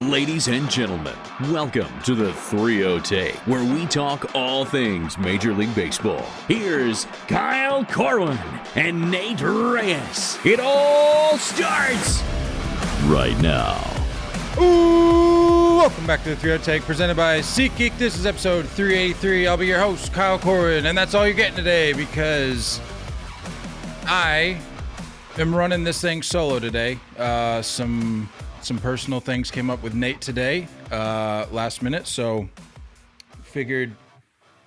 Ladies and gentlemen, welcome to the 3-0-Take, where we talk all things Major League Baseball. Here's Kyle Corwin and Nate Reyes. It all starts right now. Ooh, welcome back to the 3-0-Take, presented by SeatGeek. This is episode 383. I'll be your host, Kyle Corwin, and that's all you're getting today because I am running this thing solo today. Some personal things came up with Nate today, last minute, so figured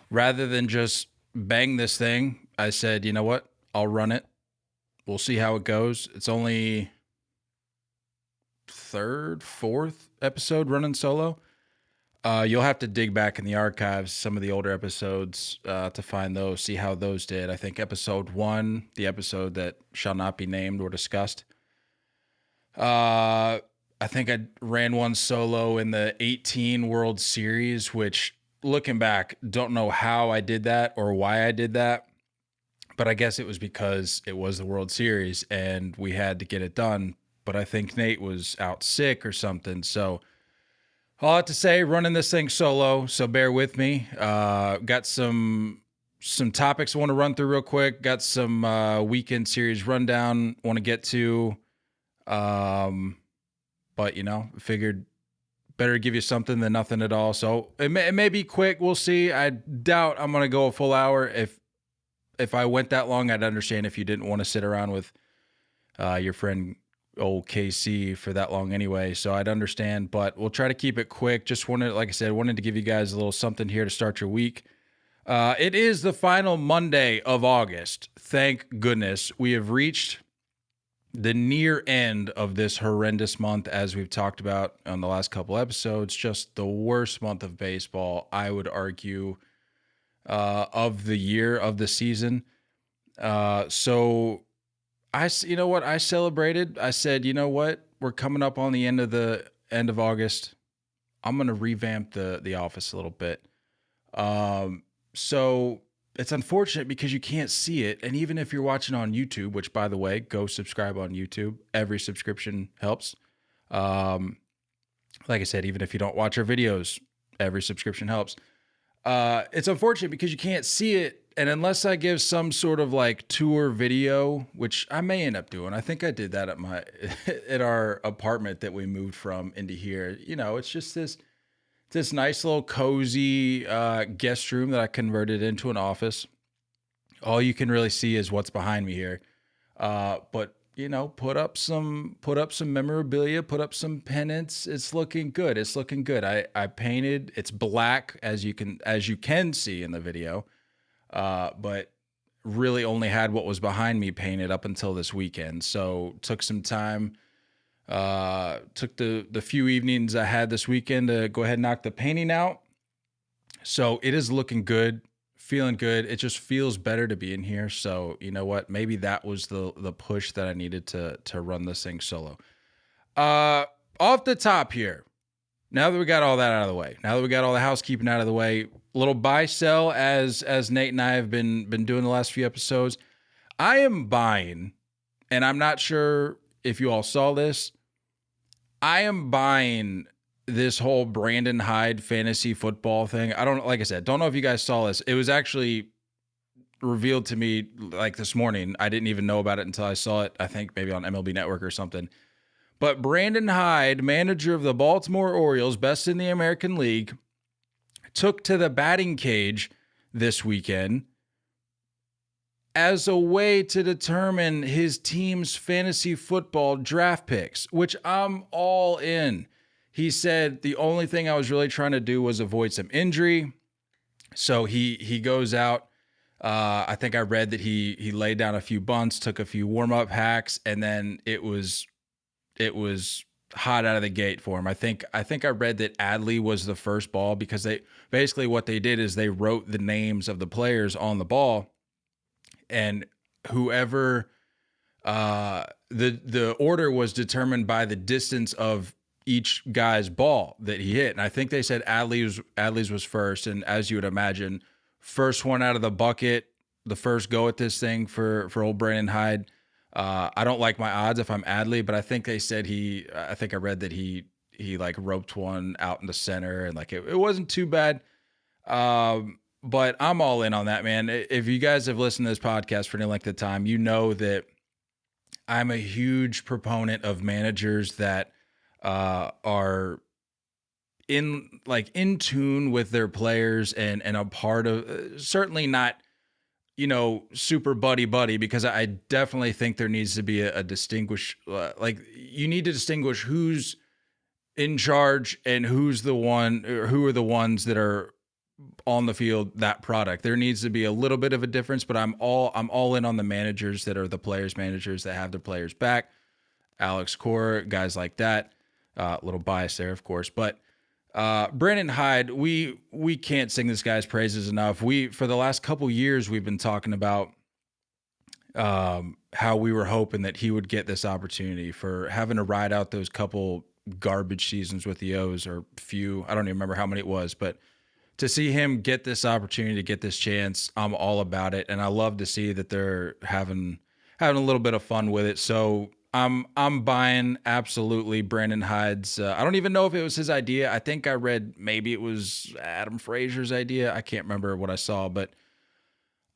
rather than just bang this thing, I said, you know what, I'll run it. We'll see how it goes. It's only third, fourth episode running solo. You'll have to dig back in the archives, some of the older episodes, to find those, see how those did. I think episode 1, the episode that shall not be named or discussed, I think I ran one solo in the 18 World Series, which, looking back, don't know how I did that or why I did that. But I guess it was because it was the World Series and we had to get it done. But I think Nate was out sick or something. So all I have to say, running this thing solo, so bear with me. Got some topics I want to run through real quick. Got some weekend series rundown want to get to. But, you know, figured better give you something than nothing at all. So it may be quick. We'll see. I doubt I'm going to go a full hour. If I went that long, I'd understand if you didn't want to sit around with your friend old KC for that long anyway. So I'd understand, but we'll try to keep it quick. Just wanted to give you guys a little something here to start your week. It is the final Monday of August. Thank goodness. We have reached the near end of this horrendous month, as we've talked about on the last couple episodes. Just the worst month of baseball, I would argue, of the year, of the season. So I celebrated. I said, you know what? We're coming up on the end of August. I'm going to revamp the office a little bit. So it's unfortunate because you can't see it. And even if you're watching on YouTube, which, by the way, go subscribe on YouTube. Every subscription helps. Like I said, even if you don't watch our videos, every subscription helps. It's unfortunate because you can't see it. And unless I give some sort of like tour video, which I may end up doing, I think I did that at our apartment that we moved from into here. You know, it's just this nice little cozy guest room that I converted into an office. All you can really see is what's behind me here. But you know, put up some memorabilia, put up some pennants. It's looking good. I painted. It's black as you can see in the video. But really only had what was behind me painted up until this weekend. So took some time. Took the few evenings I had this weekend to go ahead and knock the painting out. So it is looking good, feeling good. It just feels better to be in here. So you know what? Maybe that was the push that I needed to run this thing solo. Off the top here, now that we got all that out of the way, now that we got all the housekeeping out of the way, a little buy sell as Nate and I have been doing the last few episodes. I am buying, and I'm not sure if you all saw this, I am buying this whole Brandon Hyde fantasy football thing. Like I said, don't know if you guys saw this. It was actually revealed to me like this morning. I didn't even know about it until I saw it, I think maybe on MLB Network or something. But Brandon Hyde, manager of the Baltimore Orioles, best in the American League, took to the batting cage this weekend as a way to determine his team's fantasy football draft picks, which I'm all in. He said the only thing I was really trying to do was avoid some injury. So he goes out. I think I read that he laid down a few bunts, took a few warm-up hacks, and then it was hot out of the gate for him. I think I read that Adley was the first ball because what they did is they wrote the names of the players on the ball. And whoever the order was determined by the distance of each guy's ball that he hit. And I think they said Adley's was first. And as you would imagine, first one out of the bucket, the first go at this thing for old Brandon Hyde. I don't like my odds if I'm Adley, but I think they said I read that he he like roped one out in the center, and like it wasn't too bad. But I'm all in on that, man. If you guys have listened to this podcast for any length of time, you know that I'm a huge proponent of managers that are in tune with their players and a part of certainly not, super buddy, because I definitely think there needs to be a distinguish, you need to distinguish who's in charge and who are the ones that are on the field, that product. There needs to be a little bit of a difference, but I'm all in on the managers that are the players managers that have their players back. Alex Cora, guys like that. A little bias there, of course, but Brandon Hyde, we can't sing this guy's praises enough. For the last couple years, we've been talking about how we were hoping that he would get this opportunity for having to ride out those couple garbage seasons with the O's, or few. I don't even remember how many it was, but to see him get this opportunity, to get this chance, I'm all about it, and I love to see that they're having a little bit of fun with it. So I'm buying absolutely Brandon Hyde's. I don't even know if it was his idea. I think I read maybe it was Adam Frazier's idea. I can't remember what I saw, but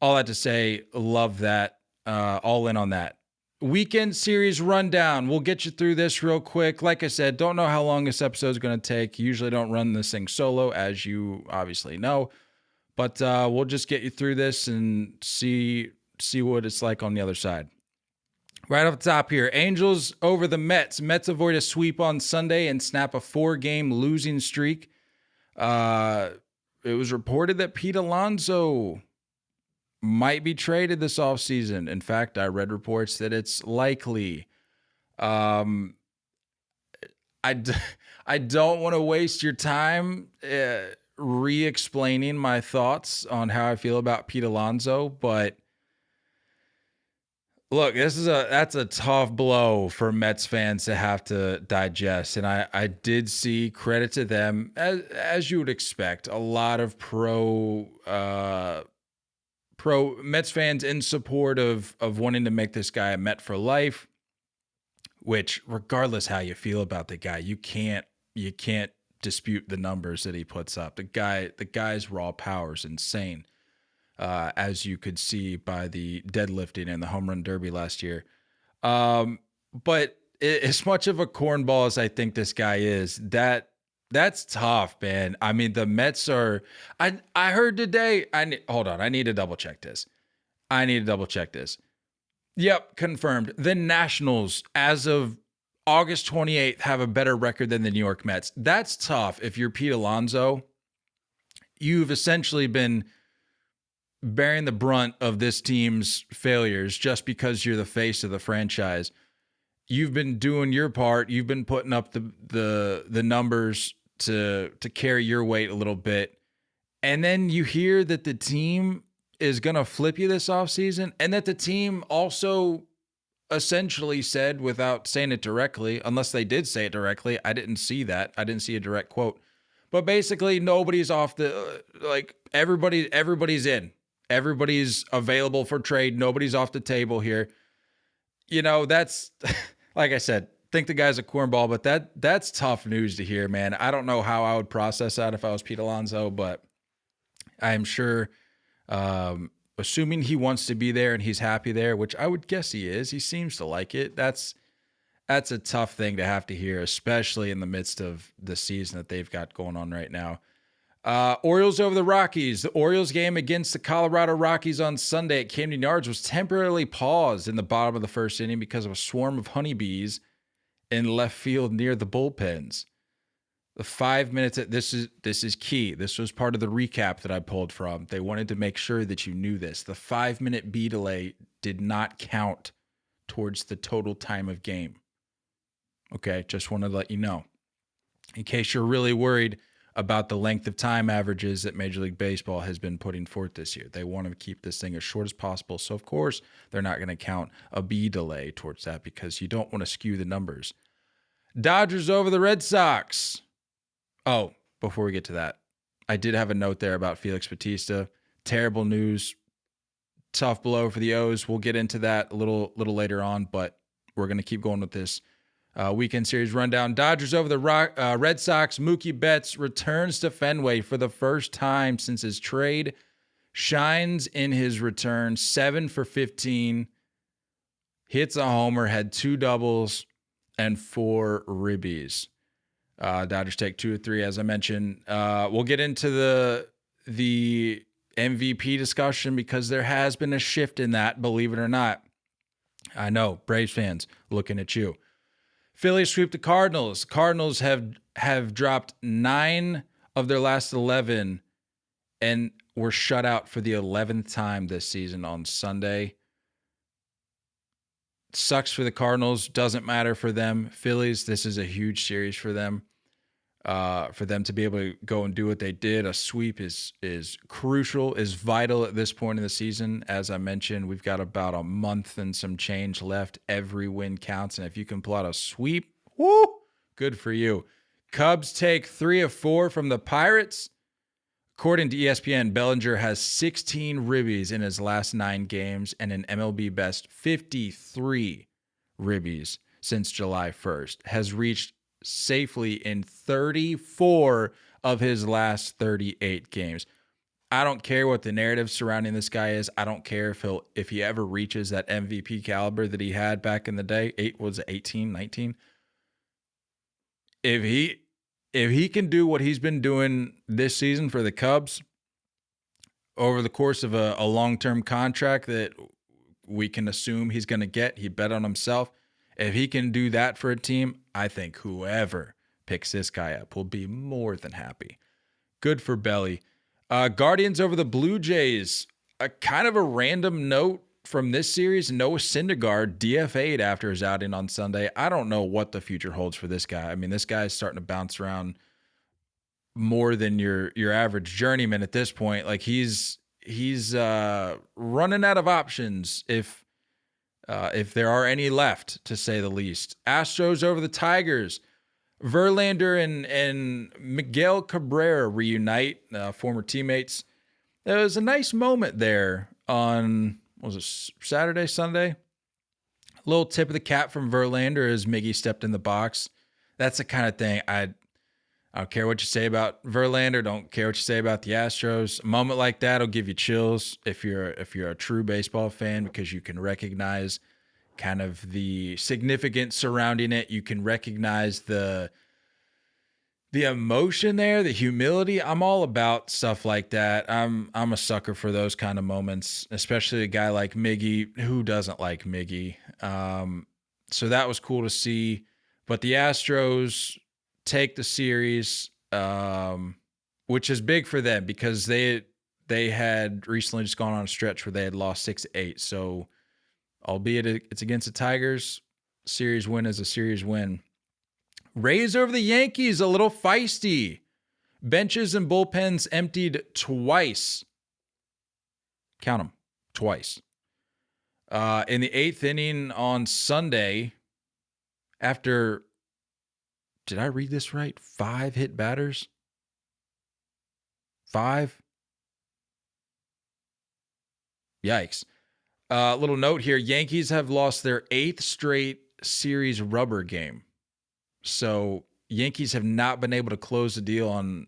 all that to say, love that. All in on that. Weekend series rundown. We'll get you through this real quick. Like I said, don't know how long this episode is going to take. Usually don't run this thing solo, as you obviously know. But we'll just get you through this and see what it's like on the other side. Right off the top here, Angels over the Mets. Mets avoid a sweep on Sunday and snap a 4-game losing streak. It was reported that Pete Alonso might be traded this offseason. In fact, I read reports that it's likely. I don't want to waste your time re-explaining my thoughts on how I feel about Pete Alonso, but look, that's a tough blow for Mets fans to have to digest, and I did see, credit to them, as you would expect, a lot of pro Mets fans in support of wanting to make this guy a Met for life, which, regardless how you feel about the guy, you can't dispute the numbers that he puts up. The guy's raw power is insane, as you could see by the deadlifting and the home run derby last year. But as much of a cornball as I think this guy is, that's tough, man. I mean, the Mets are. I heard today. Hold on. I need to double check this. Yep, confirmed. The Nationals, as of August 28th, have a better record than the New York Mets. That's tough. If you're Pete Alonso, you've essentially been bearing the brunt of this team's failures just because you're the face of the franchise. You've been doing your part. You've been putting up the numbers to carry your weight a little bit. And then you hear that the team is going to flip you this offseason, and that the team also essentially said, without saying it directly, unless they did say it directly, I didn't see that. I didn't see a direct quote. But basically, nobody's off the, everybody's in. Everybody's available for trade. Nobody's off the table here. That's, like I said, think the guy's a cornball, but that's tough news to hear, man. I don't know how I would process that if I was Pete Alonso, but I'm sure, assuming he wants to be there and he's happy there, which I would guess he is. He seems to like it. That's a tough thing to have to hear, especially in the midst of the season that they've got going on right now. Orioles over the Rockies. The Orioles game against the Colorado Rockies on Sunday at Camden Yards was temporarily paused in the bottom of the first inning because of a swarm of honeybees in left field near the bullpens. The 5 minutes, this is key. This was part of the recap that I pulled from. They wanted to make sure that you knew this. The 5-minute bee delay did not count towards the total time of game. Okay, just wanted to let you know. In case you're really worried about the length of time averages that Major League Baseball has been putting forth this year. They want to keep this thing as short as possible. So, of course, they're not going to count a bee delay towards that because you don't want to skew the numbers. Dodgers over the Red Sox. Oh, before we get to that, I did have a note there about Felix Bautista. Terrible news. Tough blow for the O's. We'll get into that a little later on, but we're going to keep going with this. Weekend series rundown. Dodgers over the Red Sox. Mookie Betts returns to Fenway for the first time since his trade. Shines in his return. 7 for 15. Hits a homer. Had 2 doubles and 4 ribbies. Dodgers take 2 of 3, as I mentioned. We'll get into the MVP discussion because there has been a shift in that, believe it or not. I know, Braves fans, looking at you. Phillies sweep the Cardinals. Cardinals have dropped 9 of their last 11 and were shut out for the 11th time this season on Sunday. Sucks for the Cardinals. Doesn't matter for them. Phillies, this is a huge series for them. For them to be able to go and do what they did. A sweep is crucial, is vital at this point in the season. As I mentioned, we've got about a month and some change left. Every win counts. And if you can pull out a sweep, woo, good for you. Cubs take 3 of 4 from the Pirates. According to ESPN, Bellinger has 16 ribbies in his last 9 games and an MLB best 53 ribbies since July 1st. Has reached safely in 34 of his last 38 games. I don't care what the narrative surrounding this guy is. I don't care if he ever reaches that MVP caliber that he had back in the day. 18, 19. If he can do what he's been doing this season for the Cubs over the course of a long-term contract that we can assume he's going to get, he bet on himself. If he can do that for a team, I think whoever picks this guy up will be more than happy. Good for Belly. Guardians over the Blue Jays. A kind of a random note from this series. Noah Syndergaard DFA'd after his outing on Sunday. I don't know what the future holds for this guy. I mean, this guy is starting to bounce around more than your average journeyman at this point. Like he's running out of options if there are any left, to say the least. Astros over the Tigers. Verlander and Miguel Cabrera reunite, former teammates. There was a nice moment there on, was it Saturday, Sunday? A little tip of the cap from Verlander as Miggy stepped in the box. That's the kind of thing I don't care what you say about Verlander. Don't care what you say about the Astros. A moment like that will give you chills if you're a true baseball fan, because you can recognize kind of the significance surrounding it. You can recognize the emotion there, the humility. I'm all about stuff like that. I'm a sucker for those kind of moments, especially a guy like Miggy. Who doesn't like Miggy? So that was cool to see. But the Astros take the series, which is big for them because they had recently just gone on a stretch where they had lost 6-8. So albeit it's against the Tigers, series win is a series win. Rays over the Yankees, a little feisty. Benches and bullpens emptied twice. Count them, twice. In the 8th inning on Sunday, after, did I read this right? 5 hit batters? 5? Yikes. Little note here. Yankees have lost their 8th straight series rubber game. So Yankees have not been able to close the deal on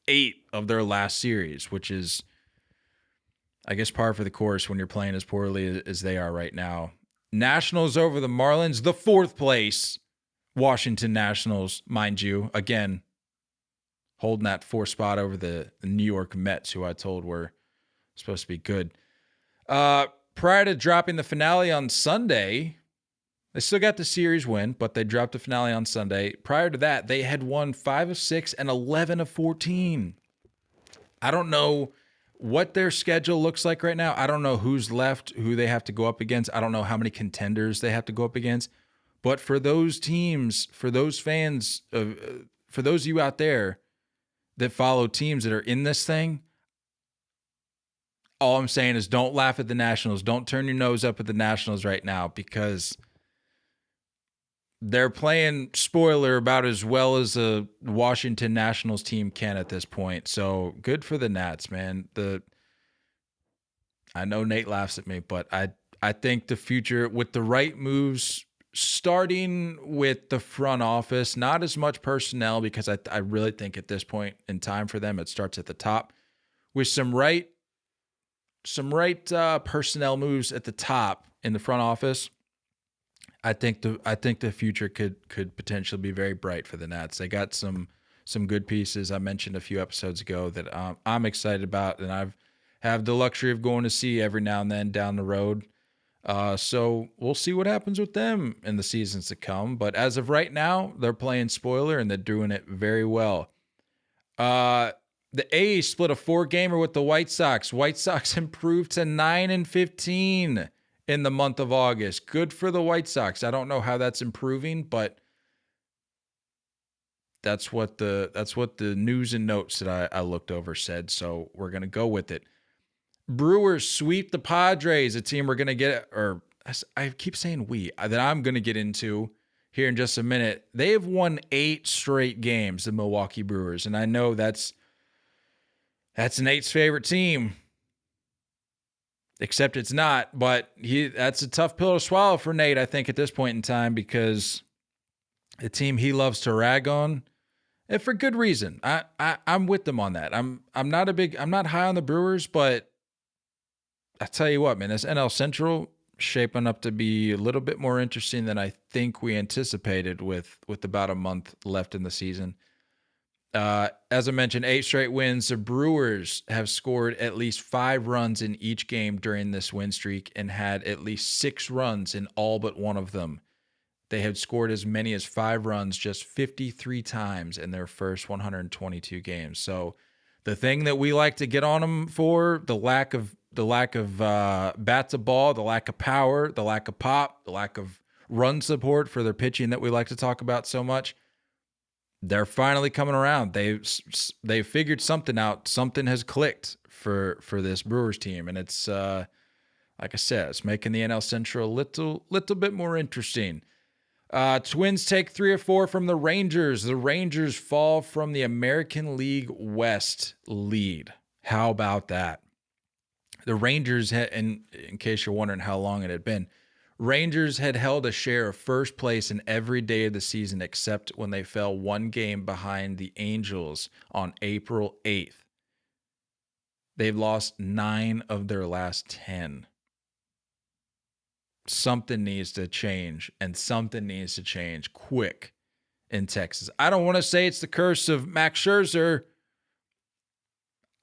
8 of their last series, which is, I guess, par for the course when you're playing as poorly as they are right now. Nationals over the Marlins, the 4th place Washington Nationals, mind you. Again, holding that 4th spot over the New York Mets, who I told were supposed to be good. Prior to dropping the finale on Sunday, they still got the series win, but they dropped the finale on Sunday. Prior to that, they had won 5 of 6 and 11 of 14. I don't know what their schedule looks like right now. I don't know who's left, who they have to go up against. I don't know how many contenders they have to go up against. But for those teams, for those fans, for those of you out there that follow teams that are in this thing, all I'm saying is don't laugh at the Nationals. Don't turn your nose up at the Nationals right now, because they're playing spoiler about as well as a Washington Nationals team can at this point. So good for the Nats, man. I know Nate laughs at me, but I think the future with the right moves starting with the front office, not as much personnel, because I really think at this point in time for them, it starts at the top with some right personnel moves at the top in the front office. I think the future could potentially be very bright for the Nats. They got some good pieces I mentioned a few episodes ago that I'm excited about, and I've have the luxury of going to see every now and then down the road. So we'll see what happens with them in the seasons to come. But as of right now, they're playing spoiler and they're doing it very well. The A's split a 4-gamer with the White Sox. White Sox improved to 9-15 in the month of August. Good for the White Sox. I don't know how that's improving, but that's what the news and notes that I looked over said. So we're gonna go with it. Brewers sweep the Padres, a team we're gonna get, or I keep saying that I'm gonna get into here in just a minute. They have won 8 straight games, the Milwaukee Brewers, and I know that's Nate's favorite team. Except it's not, but that's a tough pill to swallow for Nate, I think, at this point in time, because the team he loves to rag on, and for good reason. I'm with them on that. I'm not high on the Brewers, but I tell you what, man, this NL Central shaping up to be a little bit more interesting than I think we anticipated with about a month left in the season. As I mentioned, 8 straight wins. The Brewers have scored at least 5 runs in each game during this win streak and had at least 6 runs in all but one of them. They had scored as many as 5 runs just 53 times in their first 122 games. So the thing that we like to get on them for, the lack of bat to ball, the lack of power, the lack of pop, the lack of run support for their pitching that we like to talk about so much, they're finally coming around. They've figured something out. Something has clicked for this Brewers team, and it's like I said, it's making the NL Central a little bit more interesting. Twins take 3 or 4 from the Rangers. The Rangers fall from the American League West lead. How about that? The Rangers had, in case you're wondering how long it had been, Rangers had held a share of first place in every day of the season except when they fell 1 game behind the Angels on April 8th. They've lost 9 of their last 10. Something needs to change, and something needs to change quick in Texas. I don't want to say it's the curse of Max Scherzer.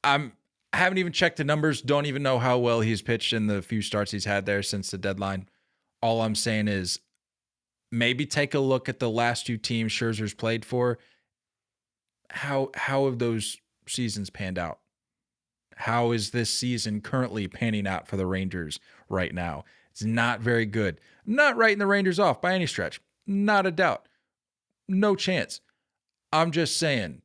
I haven't even checked the numbers, don't even know how well he's pitched in the few starts he's had there since the deadline. All I'm saying is maybe take a look at the last 2 teams Scherzer's played for. How have those seasons panned out? How is this season currently panning out for the Rangers right now? It's not very good. I'm not writing the Rangers off by any stretch. Not a doubt. No chance. I'm just saying,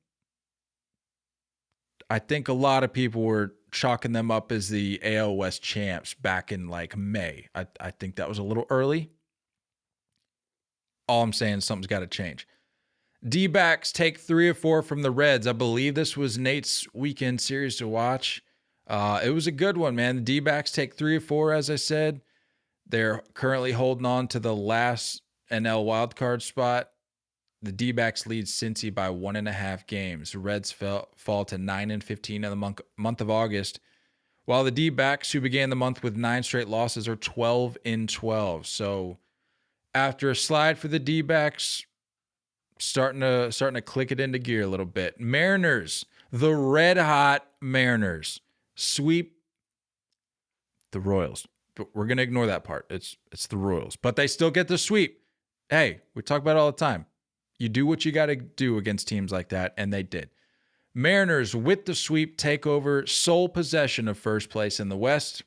I think a lot of people were chalking them up as the AL West champs back in like May. I think that was a little early. All I'm saying is something's got to change. D-backs take 3 or 4 from the Reds. I believe this was Nate's weekend series to watch. It was a good one, man. The D-backs take 3 or 4, as I said. They're currently holding on to the last NL wildcard spot. The D-backs lead Cincy by 1.5 games. The Reds fall to 9-15 in the month of August, while the D-backs, who began the month with 9 straight losses, are 12-12. So after a slide for the D-backs, starting to click it into gear a little bit. Mariners, the red-hot Mariners, sweep the Royals. But we're going to ignore that part. It's the Royals. But they still get the sweep. Hey, we talk about it all the time. You do what you got to do against teams like that, and they did. Mariners, with the sweep, take over sole possession of first place in the West.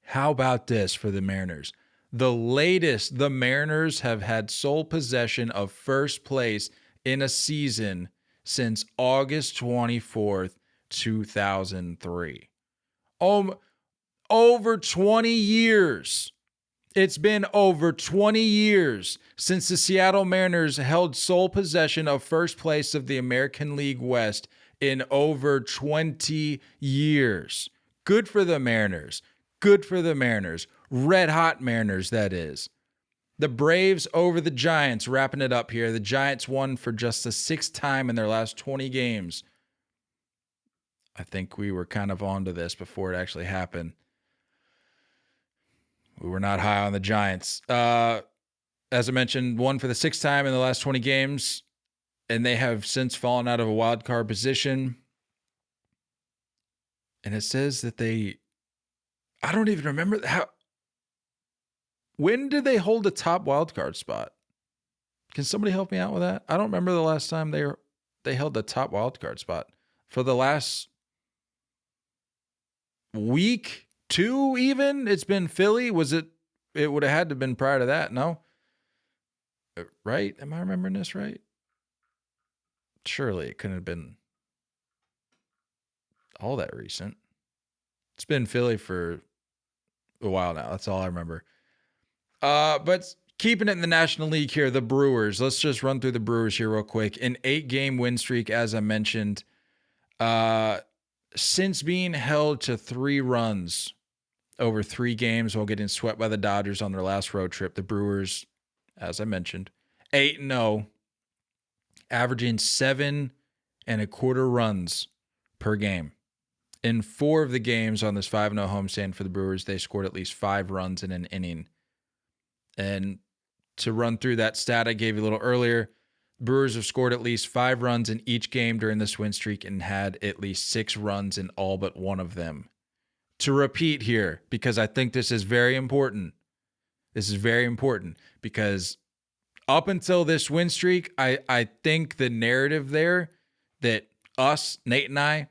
How about this for the Mariners? The latest the Mariners have had sole possession of first place in a season since August 24th, 2003. Over 20 years. It's been over 20 years since the Seattle Mariners held sole possession of first place of the American League West in over 20 years. Good for the Mariners. Good for the Mariners. Red hot Mariners, that is. The Braves over the Giants, wrapping it up here. The Giants won for just the 6th time in their last 20 games. I think we were kind of onto this before it actually happened. We were not high on the Giants. As I mentioned, won for the 6th time in the last 20 games, and they have since fallen out of a wild card position. And it says that I don't even remember when did they hold a top wild card spot? Can somebody help me out with that? I don't remember the last time they held the top wild card spot. For the last week, 2 even, it's been Philly. It would have had to have been prior to that, no? Right? Am I remembering this right? Surely it couldn't have been all that recent. It's been Philly for a while now. That's all I remember. But keeping it in the National League here, the Brewers. Let's just run through the Brewers here real quick. An 8-game win streak, as I mentioned. Since being held to 3 runs over 3 games while getting swept by the Dodgers on their last road trip, the Brewers, as I mentioned, 8-0, averaging 7.25 runs per game. In 4 of the games on this 5-0 homestand for the Brewers, they scored at least 5 runs in an inning. And to run through that stat I gave you a little earlier, Brewers have scored at least 5 runs in each game during this win streak and had at least 6 runs in all but one of them. To repeat here, because I think this is very important. This is very important because up until this win streak, I think the narrative there that us, Nate and I,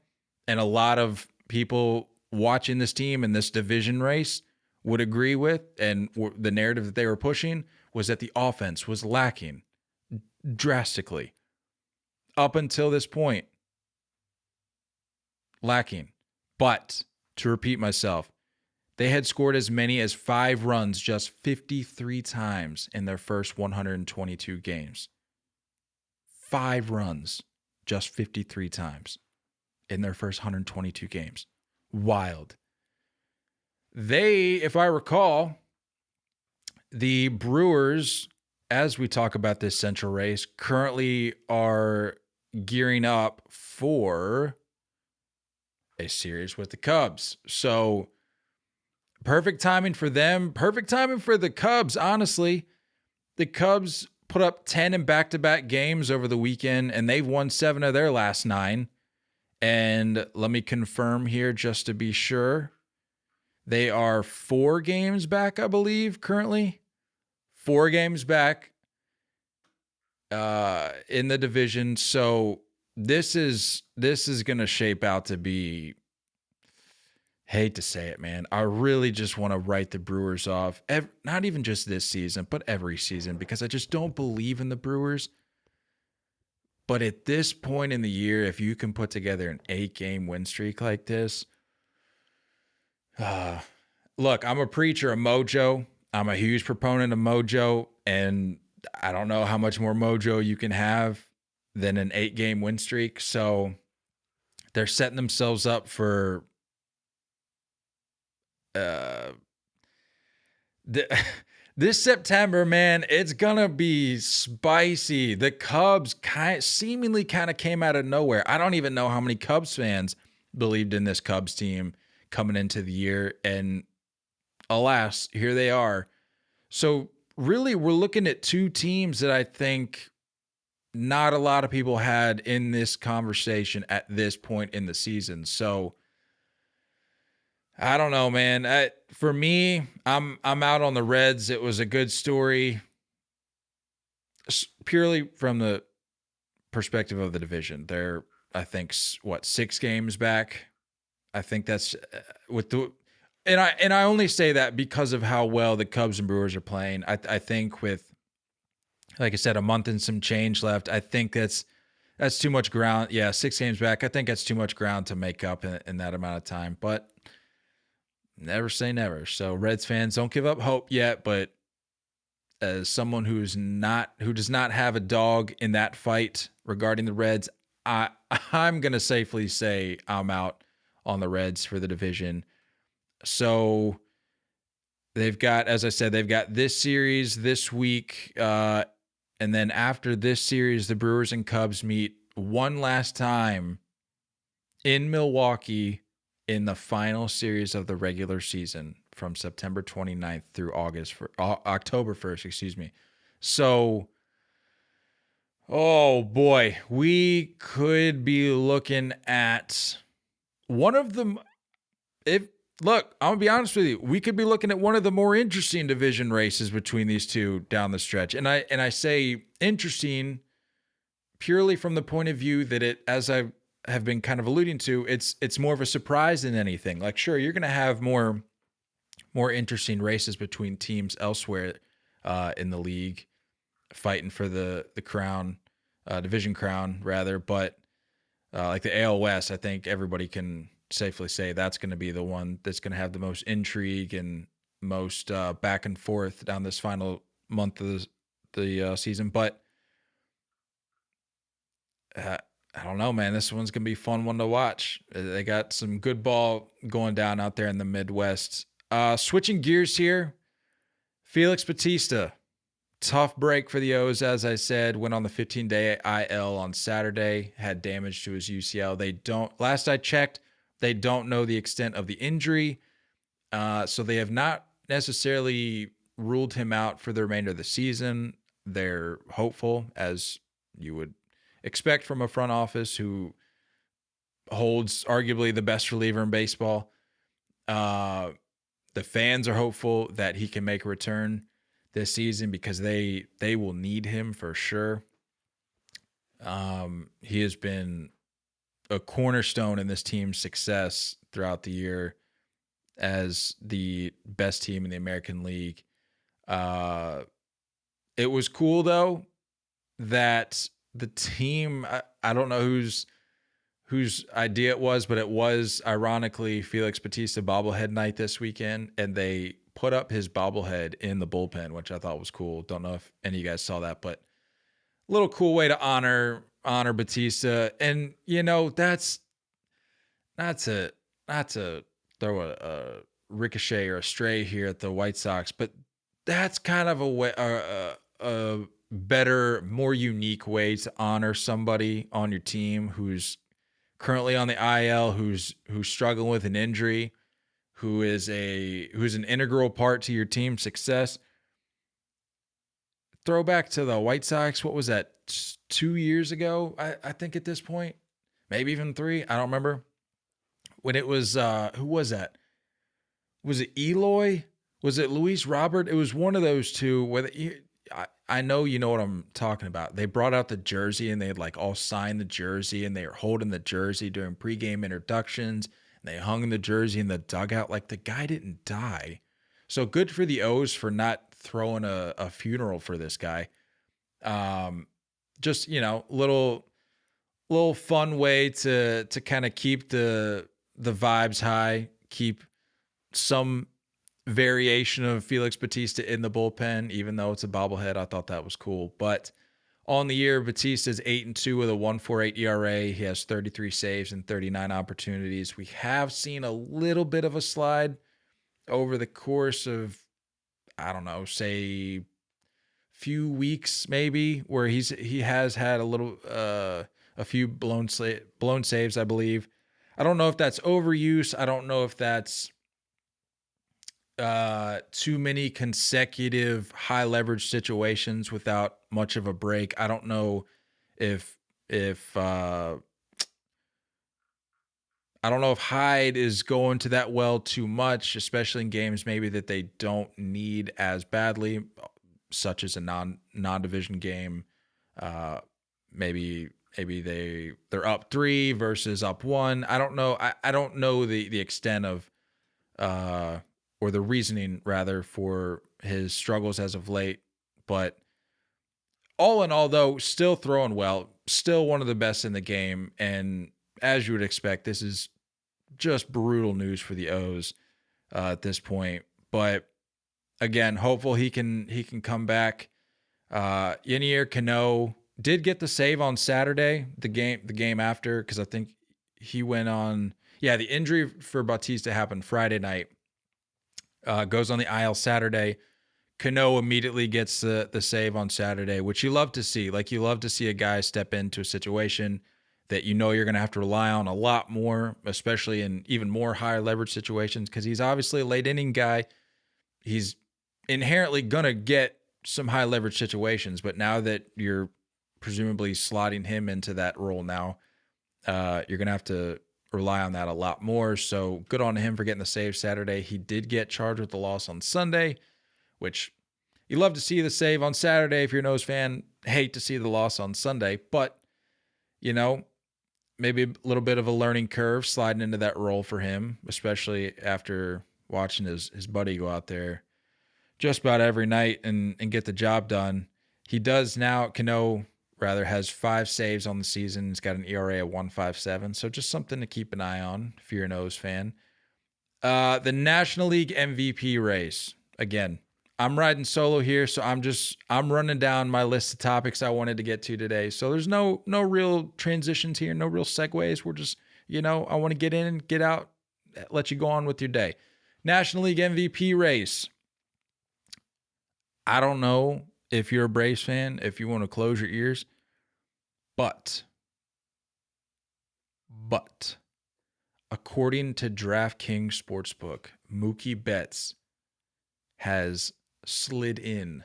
and a lot of people watching this team in this division race would agree with, and the narrative that they were pushing was that the offense was lacking drastically. Up until this point, lacking. But, to repeat myself, they had scored as many as 5 runs just 53 times in their first 122 games. 5 runs just 53 times in their first 122 games. Wild. They, if I recall, the Brewers, as we talk about this Central race, currently are gearing up for a series with the Cubs. So perfect timing for them. Perfect timing for the Cubs, honestly. The Cubs put up 10 in back-to-back games over the weekend, and they've won 7 of their last 9. And let me confirm here just to be sure. They are 4 games back, I believe, currently. 4 games back in the division. So this is going to shape out to be, hate to say it, man, I really just want to write the Brewers off. Not even just this season, but every season, because I just don't believe in the Brewers. But at this point in the year, if you can put together an 8-game win streak like this, look, I'm a preacher of mojo. I'm a huge proponent of mojo, and I don't know how much more mojo you can have than an 8-game win streak. So they're setting themselves up for this September, man. It's gonna be spicy. The Cubs seemingly kind of came out of nowhere. I don't even know how many Cubs fans believed in this Cubs team coming into the year, and alas, here they are. So really, we're looking at 2 teams that I think not a lot of people had in this conversation at this point in the season. So I don't know, man. For me, I'm out on the Reds. It was a good story, purely from the perspective of the division. They're, I think, 6 games back. I think that's with the, and I only say that because of how well the Cubs and Brewers are playing. I think with, like I said, a month and some change left, I think that's too much ground. Yeah, 6 games back. I think that's too much ground to make up in that amount of time. But never say never. So Reds fans, don't give up hope yet. But as someone who does not have a dog in that fight regarding the Reds, I'm gonna safely say I'm out on the Reds for the division. So they've got, as I said, they've got this series this week. And then after this series, the Brewers and Cubs meet one last time in Milwaukee in the final series of the regular season from September 29th through October 1st, excuse me. So, oh boy, we could be looking at one of them. Look, I'm gonna be honest with you, we could be looking at one of the more interesting division races between these two down the stretch. And I say interesting purely from the point of view that it, as I have been kind of alluding to, it's more of a surprise than anything. Like, sure, you're going to have more interesting races between teams elsewhere in the league fighting for the crown, division crown rather. But like the AL West, I think everybody can safely say that's going to be the one that's going to have the most intrigue and most back and forth down this final month of the season. But I don't know, man. This one's going to be a fun one to watch. They got some good ball going down out there in the Midwest. Switching gears here, Felix Bautista. Tough break for the O's, as I said. Went on the 15-day IL on Saturday. Had damage to his UCL. Last I checked, they don't know the extent of the injury. So they have not necessarily ruled him out for the remainder of the season. They're hopeful, as you would expect from a front office who holds arguably the best reliever in baseball. The fans are hopeful that he can make a return this season because they will need him for sure. He has been a cornerstone in this team's success throughout the year as the best team in the American League. It was cool though that the team, I don't know whose idea it was, but it was ironically Felix Bautista bobblehead night this weekend, and they put up his bobblehead in the bullpen, which I thought was cool. Don't know if any of you guys saw that, but a little cool way to honor Bautista. And you know, that's not to throw a ricochet or a stray here at the White Sox, but that's kind of a better, more unique way to honor somebody on your team who's currently on the IL, who's struggling with an injury, who's an integral part to your team's success. Throwback to the White Sox, what was that, 2 years ago? I think at this point, maybe even 3. I don't remember. When it was, who was that? Was it Eloy? Was it Luis Robert? It was one of those two. I know you know what I'm talking about. They brought out the jersey and they had like all signed the jersey and they were holding the jersey during pregame introductions. And they hung the jersey in the dugout. Like, the guy didn't die. So good for the O's for not throwing a funeral for this guy. Just, you know, little fun way to kind of keep the vibes high, keep some variation of Felix Bautista in the bullpen, even though it's a bobblehead. I thought that was cool. But on the year, Bautista's 8-2 with a 1.48 ERA. He has 33 saves and 39 opportunities. We have seen a little bit of a slide over the course of, I don't know, say few weeks maybe, where he has had a few blown saves, I believe. I don't know if that's overuse. I don't know if that's too many consecutive high leverage situations without much of a break. I don't know if Hyde is going to that well too much, especially in games maybe that they don't need as badly, such as a non-division game. Maybe they're up 3 versus up 1. I don't know. I don't know the extent of or the reasoning rather for his struggles as of late. But all in all, though, still throwing well, still one of the best in the game. And as you would expect, this is just brutal news for the O's at this point. But again, hopeful he can come back. Yenier Cano did get the save on Saturday, the game after, because I think he went on. Yeah, the injury for Bautista happened Friday night. goes on the IL Saturday. Cano immediately gets the save on Saturday, which you love to see. Like, you love to see a guy step into a situation that you know you're going to have to rely on a lot more, especially in even more higher leverage situations, because he's obviously a late inning guy. He's inherently going to get some high leverage situations, but now that you're presumably slotting him into that role now, you're going to have to rely on that a lot more. So good on him for getting the save Saturday. He did get charged with the loss on Sunday, which you love to see the save on Saturday if you're a Nose fan. Hate to see the loss on Sunday, but, you know, maybe a little bit of a learning curve sliding into that role for him, especially after watching his buddy go out there just about every night and get the job done. He does now, Cano rather, has 5 saves on the season. He's got an ERA of 1.57, so just something to keep an eye on if you're an O's fan. The National League MVP race. Again, I'm riding solo here, so I'm running down my list of topics I wanted to get to today. So there's no real transitions here, no real segues. We're just, I want to get in, get out, let you go on with your day. National League MVP race. I don't know if you're a Braves fan, if you want to close your ears, but according to DraftKings Sportsbook, Mookie Betts has slid in.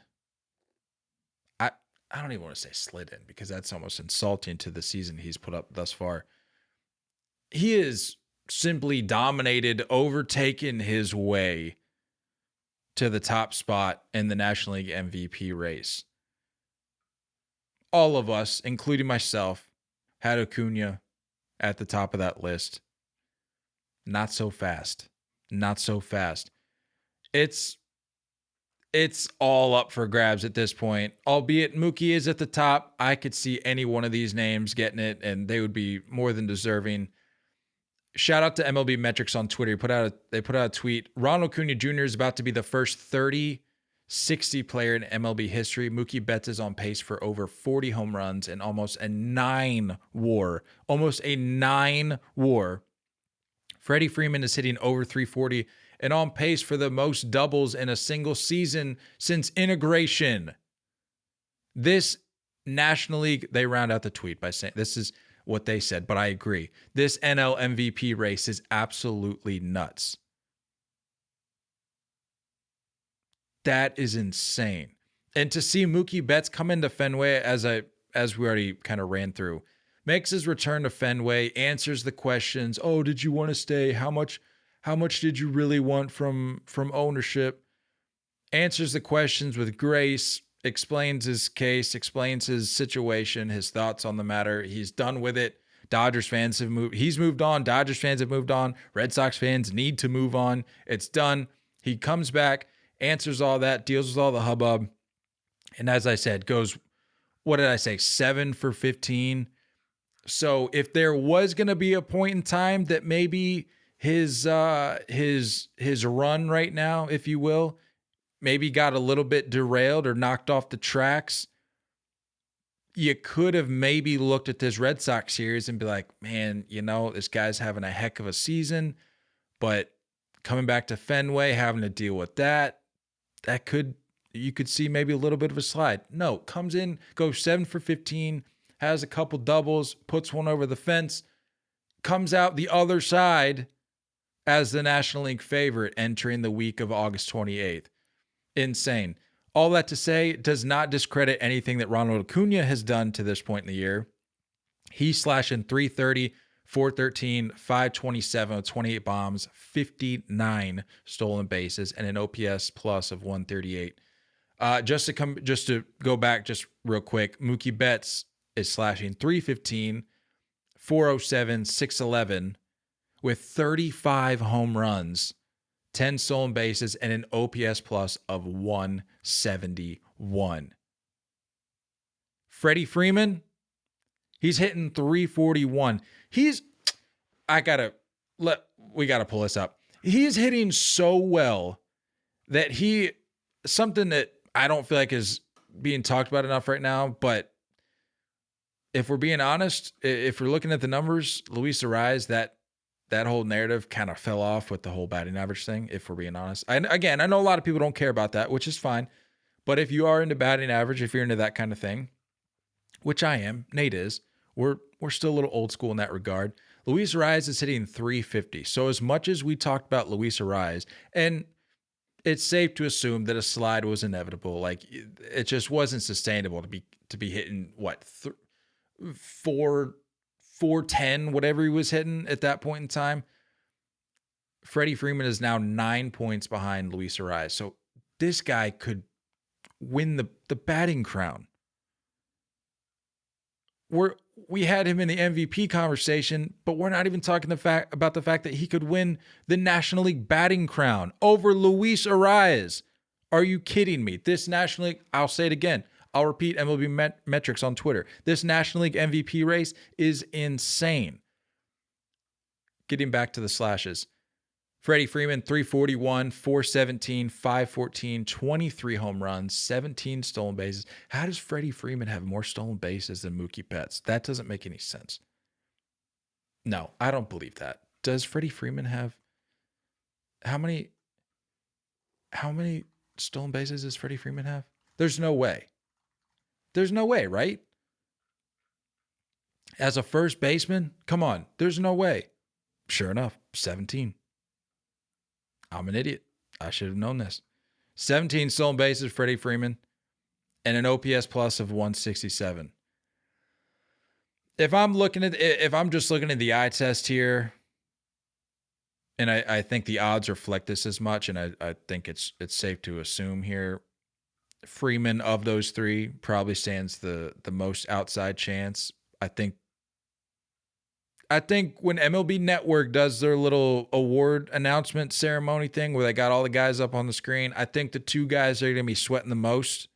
I don't even want to say slid in because that's almost insulting to the season he's put up thus far. He is simply dominated, overtaken his way to the top spot in the National League MVP race. All of us, including myself, had Acuña at the top of that list. Not so fast. Not so fast. It's all up for grabs at this point. Albeit Mookie is at the top, I could see any one of these names getting it, and they would be more than deserving. Shout out to MLB Metrics on Twitter. They put out a tweet. Ronald Acuña Jr. is about to be the first 30-60 player in MLB history. Mookie Betts is on pace for over 40 home runs and almost a 9 WAR. Almost a 9 WAR. Freddie Freeman is hitting over 340 and on pace for the most doubles in a single season since integration. This National League, they round out the tweet by saying, this is what they said, but I agree. This NL MVP race is absolutely nuts. That is insane. And to see Mookie Betts come into Fenway, as we already kind of ran through, makes his return to Fenway, answers the questions. Oh, did you want to stay? How much did you really want from ownership? Answers the questions with grace, explains his case, explains his situation, his thoughts on the matter. He's done with it. Dodgers fans have moved. He's moved on. Dodgers fans have moved on. Red Sox fans need to move on. It's done. He comes back, answers all that, deals with all the hubbub. And as I said, goes, what did I say? 7 for 15. So if there was going to be a point in time that maybe his run right now, if you will, maybe got a little bit derailed or knocked off the tracks, you could have maybe looked at this Red Sox series and be like, man, this guy's having a heck of a season, but coming back to Fenway, having to deal with that you could see maybe a little bit of a slide. No, comes in, goes 7 for 15, has a couple doubles, puts one over the fence, comes out the other side as the National League favorite entering the week of August 28th. Insane. All that to say, does not discredit anything that Ronald Acuña has done to this point in the year. He's slashing 330, 413, 527 with 28 bombs, 59 stolen bases, and an OPS plus of 138. Just to go back just real quick, Mookie Betts is slashing 315, 407, 611 with 35 home runs, 10 stolen bases, and an OPS plus of 171. Freddie Freeman, he's hitting 341. We gotta pull this up. He's hitting so well that something that I don't feel like is being talked about enough right now, but if we're being honest, if we're looking at the numbers, Luis Arraez, that that whole narrative kind of fell off with the whole batting average thing, if we're being honest. And again, I know a lot of people don't care about that, which is fine. But if you are into batting average, if you're into that kind of thing, which I am, Nate is, we're still a little old school in that regard. Luis Arraez is hitting 350. So as much as we talked about Luis Arraez, and it's safe to assume that a slide was inevitable. Like it just wasn't sustainable to be hitting 410, whatever he was hitting at that point in time. Freddie Freeman is now 9 points behind Luis Arraez. So this guy could win the batting crown. We had him in the MVP conversation, but we're not even talking about the fact that he could win the National League batting crown over Luis Arraez. Are you kidding me? This National League, I'll say it again. I'll repeat MLB metrics on Twitter. This National League MVP race is insane. Getting back to the slashes. Freddie Freeman, 341, 417, 514, 23 home runs, 17 stolen bases. How does Freddie Freeman have more stolen bases than Mookie Betts? That doesn't make any sense. No, I don't believe that. Does Freddie Freeman have how many stolen bases does Freddie Freeman have? There's no way. There's no way, right? As a first baseman, come on, there's no way. Sure enough, 17. I'm an idiot. I should have known this. 17 stolen bases, Freddie Freeman, and an OPS plus of 167. If I'm just looking at the eye test here, and I think the odds reflect this as much, and I think it's safe to assume here, Freeman of those three probably stands the most outside chance. I think when MLB Network does their little award announcement ceremony thing where they got all the guys up on the screen, I think the two guys that are going to be sweating the most,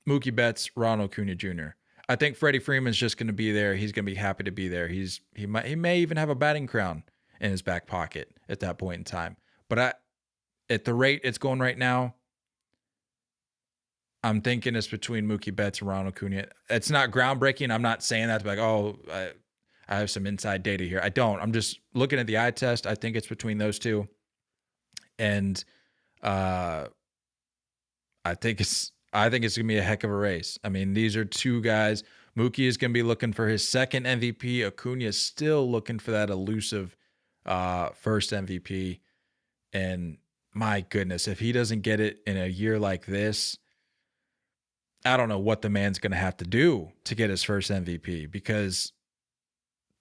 Mookie Betts, Ronald Acuña Jr. I think Freddie Freeman's just going to be there. He's going to be happy to be there. He may even have a batting crown in his back pocket at that point in time. But at the rate it's going right now, I'm thinking it's between Mookie Betts and Ronald Acuña. It's not groundbreaking. I'm not saying that to be like, I have some inside data here. I don't. I'm just looking at the eye test. I think it's between those two. And I think it's going to be a heck of a race. I mean, these are two guys. Mookie is going to be looking for his second MVP. Acuña is still looking for that elusive first MVP. And my goodness, if he doesn't get it in a year like this, I don't know what the man's going to have to do to get his first MVP, because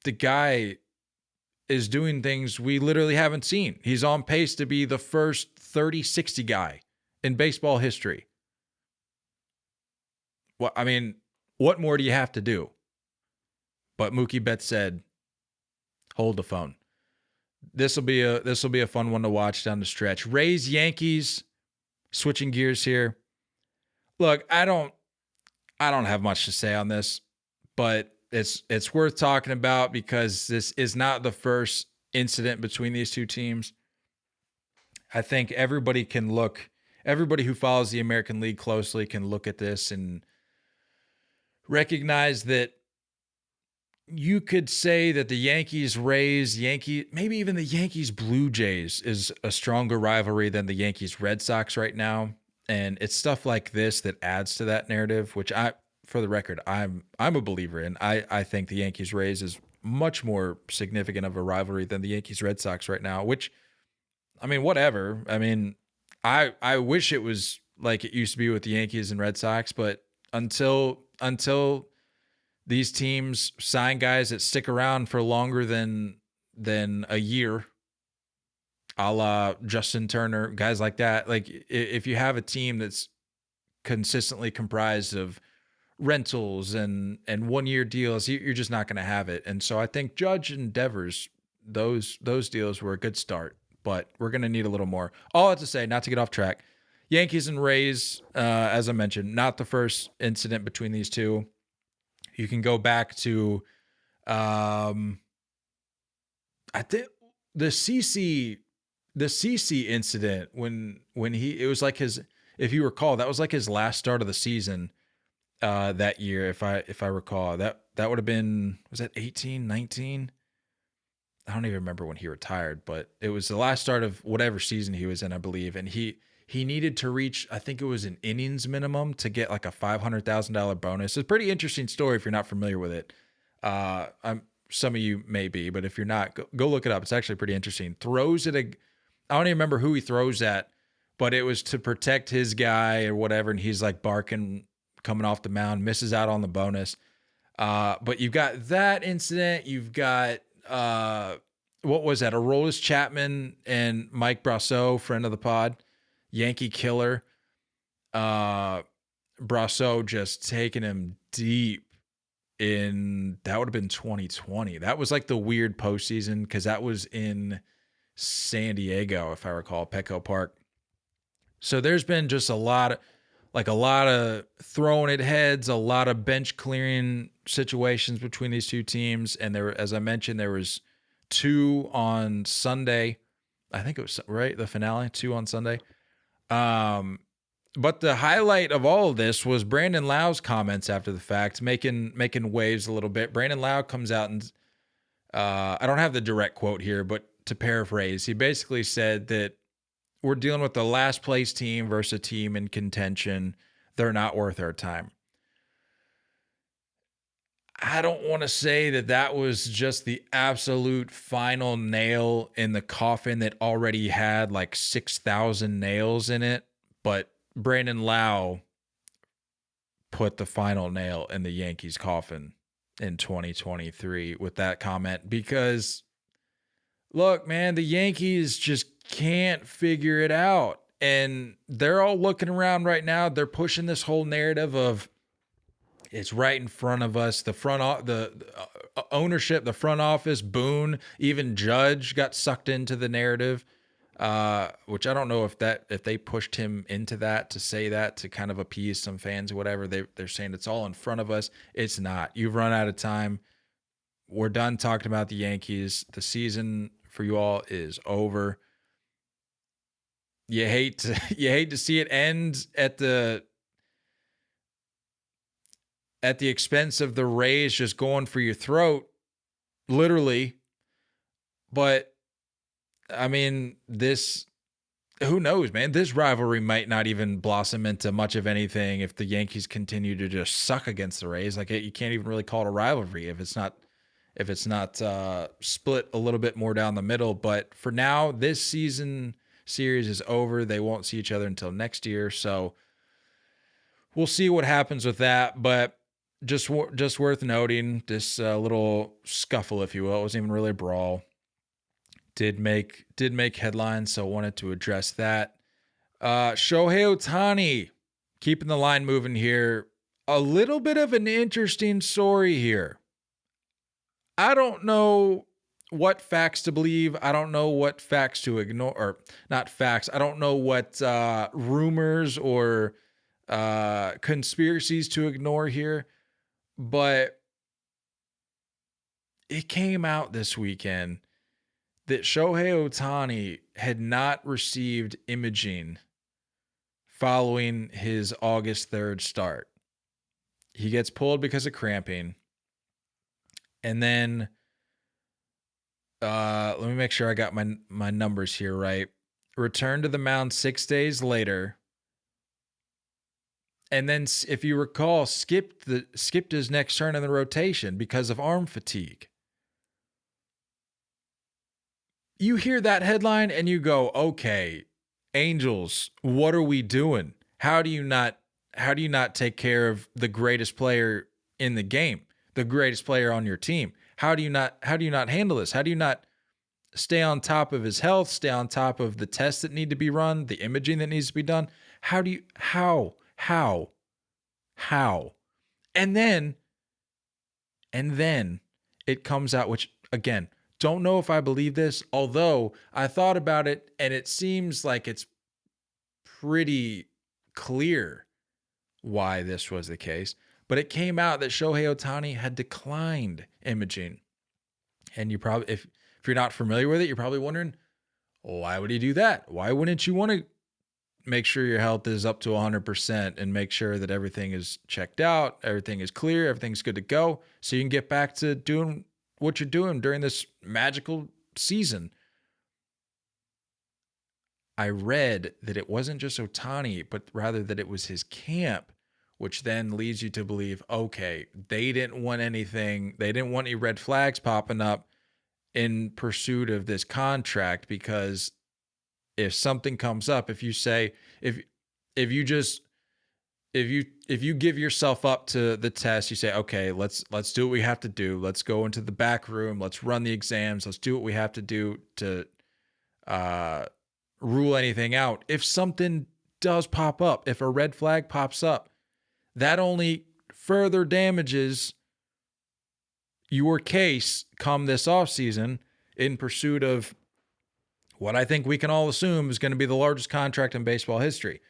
the guy is doing things we literally haven't seen. He's on pace to be the first 30-60 guy in baseball history. Well, I mean, what more do you have to do? But Mookie Betts said, hold the phone. This will be a fun one to watch down the stretch. Rays, Yankees, switching gears here. Look, I don't have much to say on this, but it's worth talking about because this is not the first incident between these two teams. I think everybody who follows the American League closely can look at this and recognize that you could say that the Yankees-Rays, maybe even the Yankees-Blue Jays is a stronger rivalry than the Yankees-Red Sox right now. And it's stuff like this that adds to that narrative, which for the record, I'm a believer in. I think the Yankees-Rays is much more significant of a rivalry than the Yankees-Red Sox right now, which, I mean, whatever. I mean, I wish it was like it used to be with the Yankees and Red Sox, but until these teams sign guys that stick around for longer than a year, a la Justin Turner, guys like that. Like if you have a team that's consistently comprised of rentals and 1-year deals, you're just not going to have it. And so I think Judge and Devers, those deals were a good start, but we're going to need a little more. All I have to say, not to get off track, Yankees and Rays, as I mentioned, not the first incident between these two. You can go back to, I think the CC incident when it was like if you recall, that was like his last start of the season that year. If I recall, that would have been, was that 18, 19? I don't even remember when he retired, but it was the last start of whatever season he was in, I believe. And he needed to reach, I think it was an innings minimum to get like a $500,000 bonus. It's a pretty interesting story if you're not familiar with it. Some of you may be, but if you're not, go look it up. It's actually pretty interesting. Throws at I don't even remember who he throws at, but it was to protect his guy or whatever. And he's like barking, coming off the mound, misses out on the bonus. But you've got that incident. You've got, what was that? Aroldis Chapman and Mike Brasso, friend of the pod, Yankee killer. Brasso just taking him deep that would have been 2020. That was like the weird postseason because that was in San Diego, if I recall, Petco Park. So there's been just a lot of throwing at heads, a lot of bench clearing situations between these two teams. And as I mentioned, there was 2 on Sunday. I think it was right. The finale, 2 on Sunday. But the highlight of all of this was Brandon Lau's comments after the fact, making waves a little bit. Brandon Lau comes out and I don't have the direct quote here, but to paraphrase, he basically said that we're dealing with the last place team versus a team in contention. They're not worth our time. I don't want to say that was just the absolute final nail in the coffin that already had like 6,000 nails in it, but Brandon Lau put the final nail in the Yankees coffin in 2023 with that comment because, look, man, the Yankees just can't figure it out. And they're all looking around right now. They're pushing this whole narrative of it's right in front of us. The ownership, the front office, Boone, even Judge got sucked into the narrative. Which I don't know if they pushed him into that to say that to kind of appease some fans or whatever. They're saying it's all in front of us. It's not. You've run out of time. We're done talking about the Yankees. The season for you all is over. You hate to see it end at the expense of the Rays just going for your throat, literally. But I mean, who knows, man? This rivalry might not even blossom into much of anything if the Yankees continue to just suck against the Rays. Like, you can't even really call it a rivalry if it's not split a little bit more down the middle. But for now, this series is over. They won't see each other until next year. So we'll see what happens with that. But just worth noting, this little scuffle, if you will, it wasn't even really a brawl. Did make headlines, so wanted to address that. Shohei Ohtani, keeping the line moving here. A little bit of an interesting story here. I don't know what facts to believe. I don't know what facts to ignore, or not facts. I don't know what rumors or conspiracies to ignore here. But it came out this weekend that Shohei Ohtani had not received imaging following his August 3rd start. He gets pulled because of cramping. And then, let me make sure I got my numbers here right. Returned to the mound 6 days later. And then, if you recall, skipped his next turn in the rotation because of arm fatigue. You hear that headline and you go, okay, Angels, what are we doing? How do you not take care of the greatest player in the game, the greatest player on your team? How do you not handle this? How do you not stay on top of his health, stay on top of the tests that need to be run, the imaging that needs to be done? How? And then it comes out, which again, don't know if I believe this, although I thought about it and it seems like it's pretty clear why this was the case. But it came out that Shohei Ohtani had declined imaging. And you probably, if you're not familiar with it, you're probably wondering, why would he do that? Why wouldn't you want to make sure your health is up to 100% and make sure that everything is checked out, everything is clear, everything's good to go, so you can get back to doing what you're doing during this magical season. I read that it wasn't just Ohtani, but rather that it was his camp, which then leads you to believe, okay, they didn't want anything. They didn't want any red flags popping up in pursuit of this contract, because if something comes up, if you say, if you give yourself up to the test, you say, okay, let's do what we have to do. Let's go into the back room. Let's run the exams. Let's do what we have to do to rule anything out. If something does pop up, if a red flag pops up, that only further damages your case come this offseason in pursuit of what I think we can all assume is going to be the largest contract in baseball history.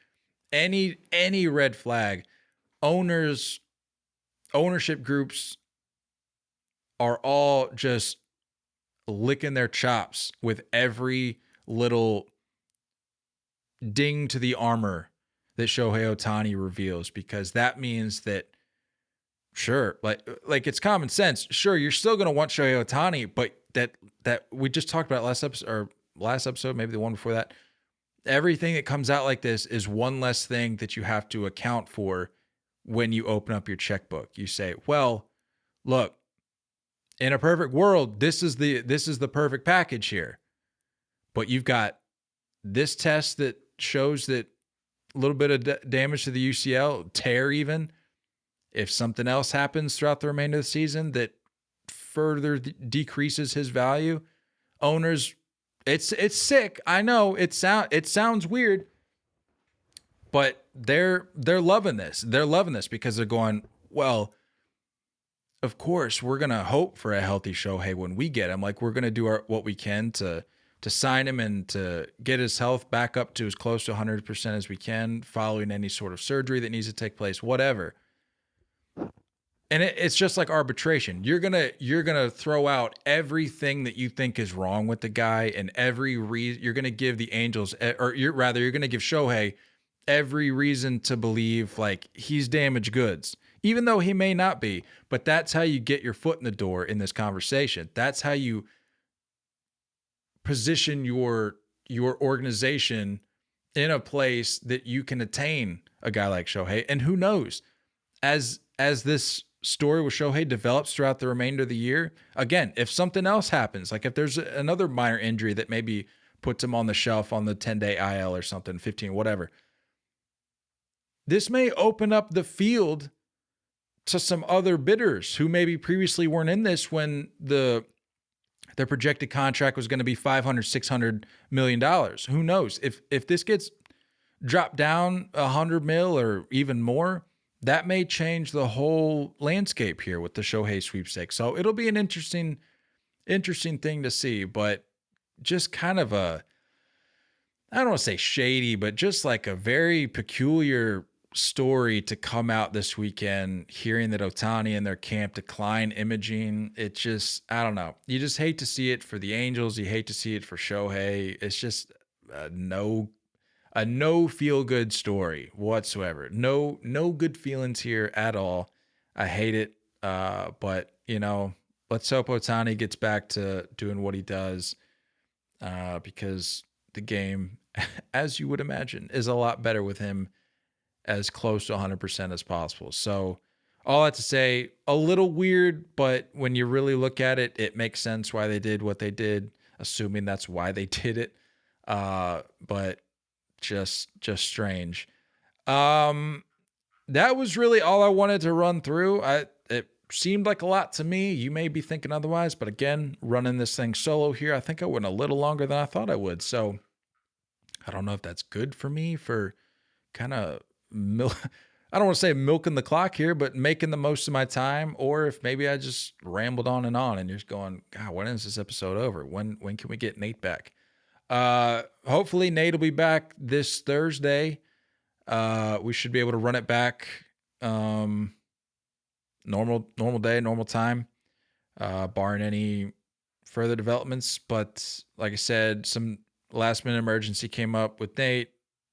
Any red flag, ownership groups are all just licking their chops with every little ding to the armor that Shohei Ohtani reveals, because that means that, sure, like it's common sense. Sure, you're still going to want Shohei Ohtani, but that we just talked about last episode, maybe the one before that. Everything that comes out like this is one less thing that you have to account for when you open up your checkbook. You say, well, look, in a perfect world, this is the perfect package here. But you've got this test that shows that a little bit of damage to the UCL, tear even. If something else happens throughout the remainder of the season that further decreases his value, owners, it's sick. I know it sounds weird, but they're loving this. They're loving this because they're going, well, of course we're gonna hope for a healthy Shohei when we get him. Like, we're gonna do what we can to sign him and to get his health back up to as close to 100% as we can, following any sort of surgery that needs to take place, whatever. And it's just like arbitration. You're gonna throw out everything that you think is wrong with the guy, and you're gonna give the Angels, you're gonna give Shohei every reason to believe like he's damaged goods, even though he may not be. But that's how you get your foot in the door in this conversation. That's how you position your organization in a place that you can attain a guy like Shohei. And who knows, as this story with Shohei develops throughout the remainder of the year, again, if something else happens, like if there's another minor injury that maybe puts him on the shelf on the 10-day IL or something, 15, whatever, this may open up the field to some other bidders who maybe previously weren't in this when their projected contract was going to be $500, $600 million. Who knows? If this gets dropped down $100 million or even more, that may change the whole landscape here with the Shohei sweepstakes. So it'll be an interesting thing to see, but just kind of I don't want to say shady, but just like a very peculiar story to come out this weekend, hearing that Ohtani and their camp decline imaging. It just, I don't know. You just hate to see it for the Angels. You hate to see it for Shohei. It's just a no feel good story whatsoever. No good feelings here at all. I hate it. But let's hope Ohtani gets back to doing what he does, because the game, as you would imagine, is a lot better with him as close to 100% as possible. So all that to say, a little weird, but when you really look at it, it makes sense why they did what they did, assuming that's why they did it. But just strange. That was really all I wanted to run through. It seemed like a lot to me. You may be thinking otherwise, but again, running this thing solo here, I think I went a little longer than I thought I would. So I don't know if that's good for me for kind of I don't want to say milking the clock here, but making the most of my time, or if maybe I just rambled on and you're just going, God, when is this episode over? When can we get Nate back? Hopefully Nate will be back this Thursday. We should be able to run it back. Normal day, normal time, barring any further developments. But like I said, some last minute emergency came up with Nate.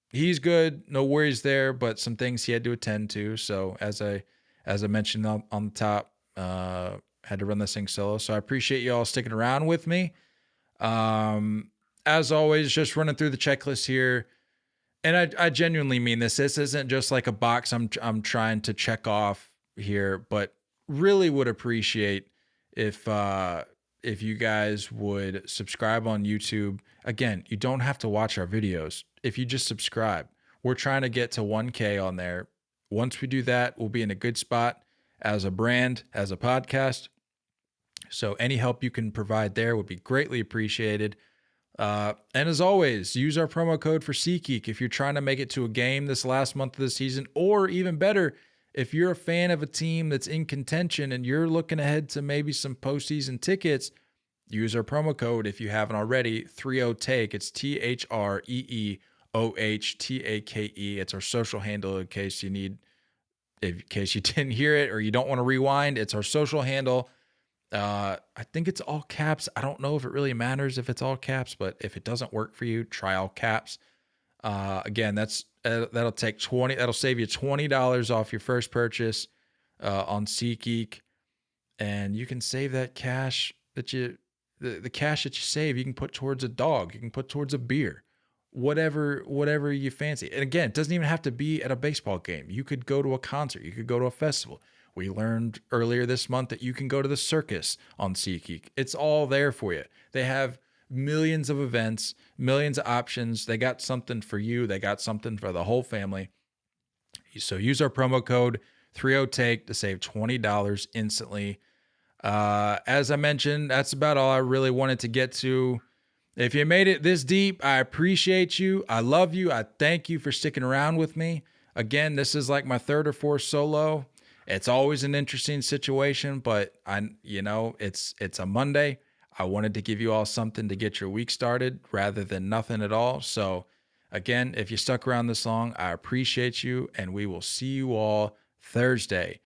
He's good, no worries there, but some things he had to attend to. So as I mentioned on the top, had to run this thing solo. So I appreciate you all sticking around with me. As always, just running through the checklist here. And I genuinely mean this. This isn't just like a box I'm trying to check off here, but really would appreciate if you guys would subscribe on YouTube. Again, you don't have to watch our videos. If you just subscribe, we're trying to get to 1K on there. Once we do that, we'll be in a good spot as a brand, as a podcast. So any help you can provide there would be greatly appreciated. And as always, use our promo code for SeatGeek if you're trying to make it to a game this last month of the season, or even better, if you're a fan of a team that's in contention and you're looking ahead to maybe some postseason tickets, use our promo code if you haven't already, 30TAKE. It's THREEOHTAKE. It's our social handle in case you didn't hear it or you don't want to rewind. It's our social handle. I think it's all caps. I don't know if it really matters if it's all caps, but if it doesn't work for you, try all caps. Again, that'll save you $20 off your first purchase on SeatGeek, and you can save that cash the cash that you save, you can put towards a dog, you can put towards a beer, whatever you fancy. And again, it doesn't even have to be at a baseball game. You could go to a concert, you could go to a festival. We learned earlier this month that you can go to the circus on SeatGeek. It's all there for you. They have millions of events, millions of options. They got something for you. They got something for the whole family. So use our promo code 30TAKE to save $20 instantly. As I mentioned, that's about all I really wanted to get to. If you made it this deep, I appreciate you. I love you. I thank you for sticking around with me. Again, this is like my third or fourth solo. It's always an interesting situation, but it's a Monday. I wanted to give you all something to get your week started rather than nothing at all. So again, if you stuck around this long, I appreciate you, and we will see you all Thursday.